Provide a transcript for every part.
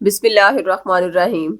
بسم اللہ الرحمن الرحیم۔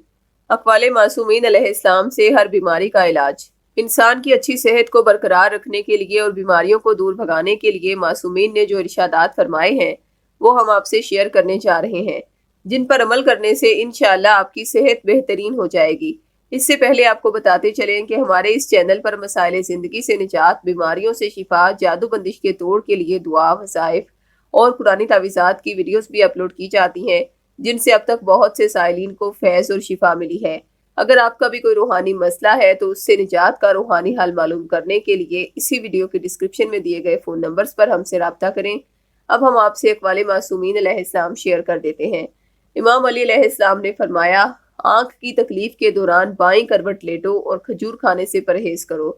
اقوال معصومین علیہ السلام سے ہر بیماری کا علاج۔ انسان کی اچھی صحت کو برقرار رکھنے کے لیے اور بیماریوں کو دور بھگانے کے لیے معصومین نے جو ارشادات فرمائے ہیں وہ ہم آپ سے شیئر کرنے جا رہے ہیں، جن پر عمل کرنے سے انشاءاللہ آپ کی صحت بہترین ہو جائے گی۔ اس سے پہلے آپ کو بتاتے چلیں کہ ہمارے اس چینل پر مسائل زندگی سے نجات، بیماریوں سے شفا، جادو بندش کے توڑ کے لیے دعا، وظائف اور قرآنی تعویذات کی ویڈیوز بھی اپلوڈ کی جاتی ہیں، جن سے اب تک بہت سے سائلین کو فیض اور شفا ملی ہے۔ اگر آپ کا بھی کوئی روحانی مسئلہ ہے تو اس سے نجات کا روحانی حل معلوم کرنے کے لیے اسی ویڈیو کے ڈسکرپشن میں دیے گئے فون نمبرز پر ہم سے رابطہ کریں۔ اب ہم آپ سے اقوال معصومین علیہ السلام شیئر کر دیتے ہیں۔ امام علی علیہ السلام نے فرمایا، آنکھ کی تکلیف کے دوران بائیں کروٹ لیٹو اور کھجور کھانے سے پرہیز کرو۔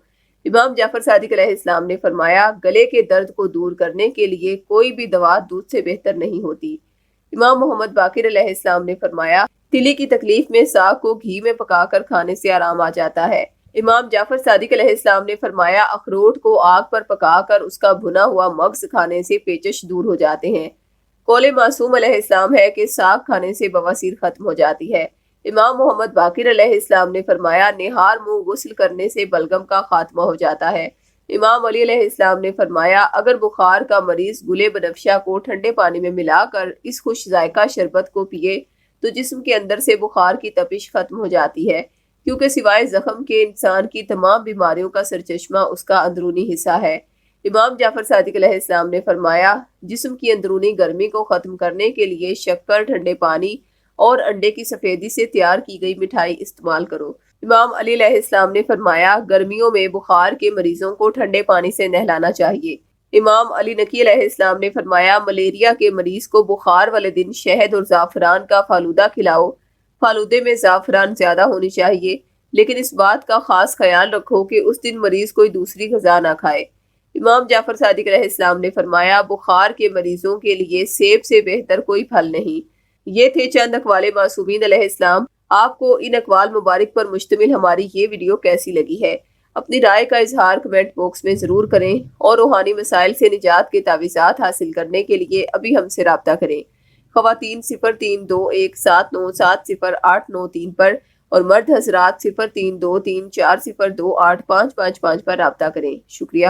امام جعفر صادق علیہ السلام نے فرمایا، گلے کے درد کو دور کرنے کے لیے کوئی بھی دوا دودھ سے بہتر نہیں ہوتی۔ امام محمد باقر علیہ السلام نے فرمایا، تلی کی تکلیف میں ساگ کو گھی میں پکا کر کھانے سے آرام آ جاتا ہے۔ امام جعفر صادق علیہ السلام نے فرمایا، اخروٹ کو آگ پر پکا کر اس کا بھنا ہوا مغز کھانے سے پیچش دور ہو جاتے ہیں۔ قول معصوم علیہ السلام ہے کہ ساگ کھانے سے بواسیر ختم ہو جاتی ہے۔ امام محمد باقر علیہ السلام نے فرمایا، نہار منہ غسل کرنے سے بلغم کا خاتمہ ہو جاتا ہے۔ امام علی علیہ السلام نے فرمایا، اگر بخار کا مریض گلے بنفشہ کو ٹھنڈے پانی میں ملا کر اس خوش ذائقہ شربت کو پیے تو جسم کے اندر سے بخار کی تپش ختم ہو جاتی ہے، کیونکہ سوائے زخم کے انسان کی تمام بیماریوں کا سرچشمہ اس کا اندرونی حصہ ہے۔ امام جعفر صادق علیہ السلام نے فرمایا، جسم کی اندرونی گرمی کو ختم کرنے کے لیے شکر، ٹھنڈے پانی اور انڈے کی سفیدی سے تیار کی گئی مٹھائی استعمال کرو۔ امام علی علیہ السلام نے فرمایا، گرمیوں میں بخار کے مریضوں کو ٹھنڈے پانی سے نہلانا چاہیے۔ امام علی نقی علیہ السلام نے فرمایا، ملیریا کے مریض کو بخار والے دن شہد اور زعفران کا فالودہ کھلاؤ۔ فالودے میں زعفران زیادہ ہونی چاہیے، لیکن اس بات کا خاص خیال رکھو کہ اس دن مریض کوئی دوسری غذا نہ کھائے۔ امام جعفر صادق علیہ السلام نے فرمایا، بخار کے مریضوں کے لیے سیب سے بہتر کوئی پھل نہیں۔ یہ تھے چند اقوال معصومین علیہ السلام۔ آپ کو ان اقوال مبارک پر مشتمل ہماری یہ ویڈیو کیسی لگی ہے؟ اپنی رائے کا اظہار کمنٹ باکس میں ضرور کریں اور روحانی مسائل سے نجات کے تعویذات حاصل کرنے کے لیے ابھی ہم سے رابطہ کریں۔ خواتین 0321707083 پر اور مرد حضرات 0323402855 پر رابطہ کریں۔ شکریہ۔